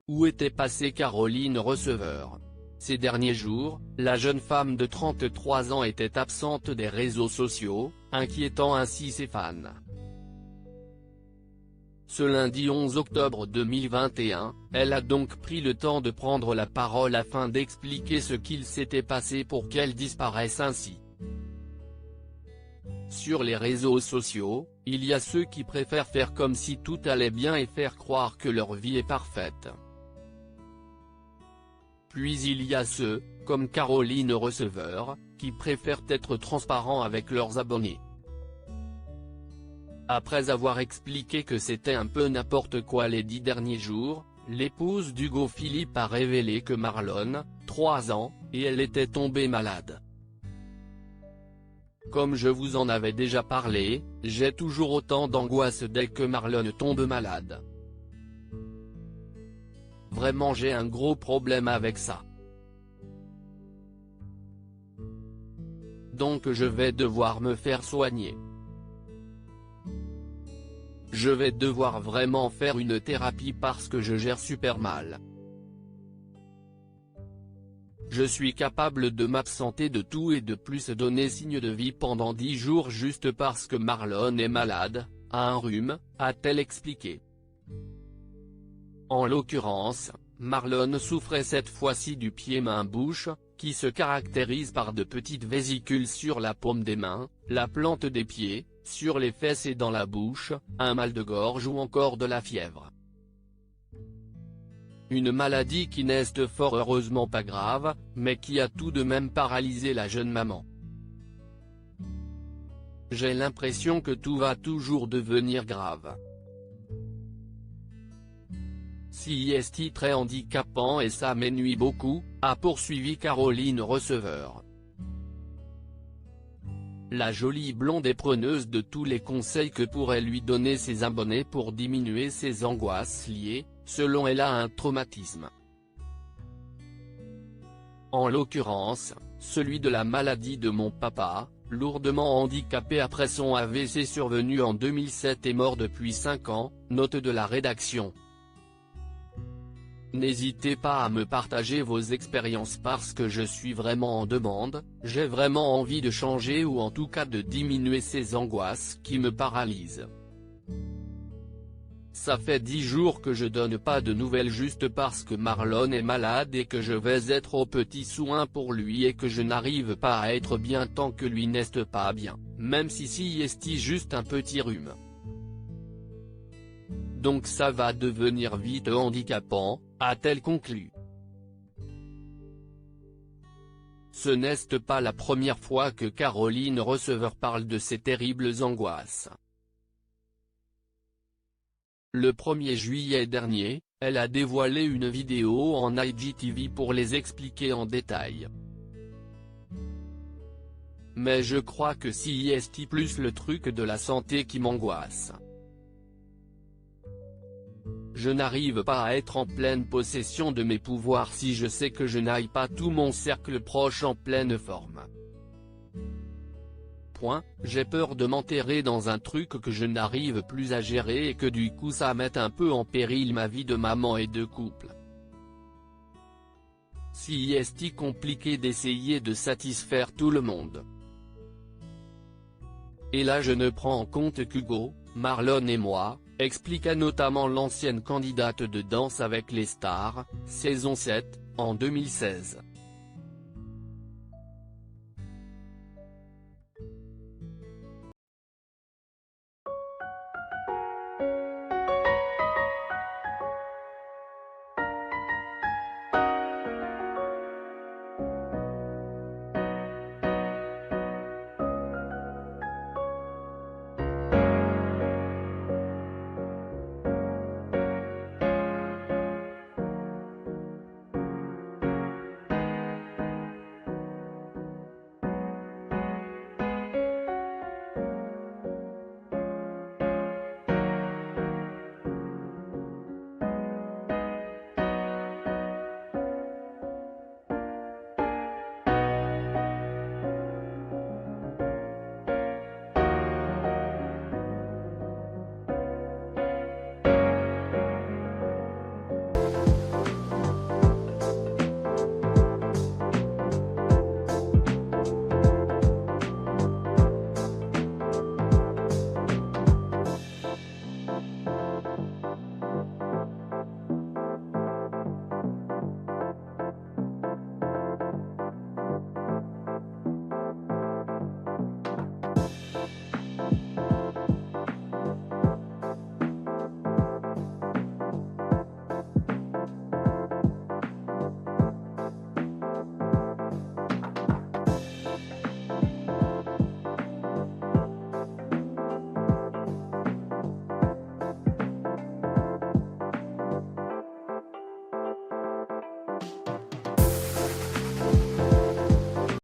Où était passée Caroline Receveur? Ces derniers jours, la jeune femme de 33 ans était absente des réseaux sociaux, inquiétant ainsi ses fans. Ce lundi 11 octobre 2021, elle a donc pris le temps de prendre la parole afin d'expliquer ce qu'il s'était passé pour qu'elle disparaisse ainsi. Sur les réseaux sociaux, il y a ceux qui préfèrent faire comme si tout allait bien et faire croire que leur vie est parfaite. Puis il y a ceux, comme Caroline Receveur, qui préfèrent être transparents avec leurs abonnés. Après avoir expliqué que c'était un peu n'importe quoi les 10 derniers jours, l'épouse d'Hugo Philippe a révélé que Marlon, 3 ans, et elle était tombée malade. Comme je vous en avais déjà parlé, j'ai toujours autant d'angoisse dès que Marlon tombe malade. Vraiment j'ai un gros problème avec ça. Donc je vais devoir me faire soigner. Je vais devoir vraiment faire une thérapie parce que je gère super mal. Je suis capable de m'absenter de tout et de plus donner signe de vie pendant 10 jours juste parce que Marlon est malade, a un rhume, a-t-elle expliqué. En l'occurrence, Marlon souffrait cette fois-ci du pied-main-bouche, qui se caractérise par de petites vésicules sur la paume des mains, la plante des pieds, sur les fesses et dans la bouche, un mal de gorge ou encore de la fièvre. Une maladie qui n'est fort heureusement pas grave, mais qui a tout de même paralysé la jeune maman. J'ai l'impression que tout va toujours devenir grave. Si est très handicapant et ça m'ennuie beaucoup, a poursuivi Caroline Receveur. La jolie blonde est preneuse de tous les conseils que pourraient lui donner ses abonnés pour diminuer ses angoisses liées, selon elle, à un traumatisme. En l'occurrence, celui de la maladie de mon papa, lourdement handicapé après son AVC survenu en 2007 et mort depuis 5 ans, note de la rédaction. N'hésitez pas à me partager vos expériences parce que je suis vraiment en demande, j'ai vraiment envie de changer ou en tout cas de diminuer ces angoisses qui me paralysent. Ça fait 10 jours que je donne pas de nouvelles juste parce que Marlon est malade et que je vais être aux petits soins pour lui et que je n'arrive pas à être bien tant que lui n'est pas bien, même si est juste un petit rhume. Donc ça va devenir vite handicapant, a-t-elle conclu. Ce n'est pas la première fois que Caroline Receveur parle de ses terribles angoisses. Le 1er juillet dernier, elle a dévoilé une vidéo en IGTV pour les expliquer en détail. Mais je crois que c'est plus le truc de la santé qui m'angoisse. Je n'arrive pas à être en pleine possession de mes pouvoirs si je sais que je n'aille pas tout mon cercle proche en pleine forme. J'ai peur de m'enterrer dans un truc que je n'arrive plus à gérer et que du coup ça mette un peu en péril ma vie de maman et de couple. C'est compliqué d'essayer de satisfaire tout le monde. Et là je ne prends en compte qu'Hugo, Marlon et moi, expliqua notamment l'ancienne candidate de Danse avec les stars, saison 7, en 2016.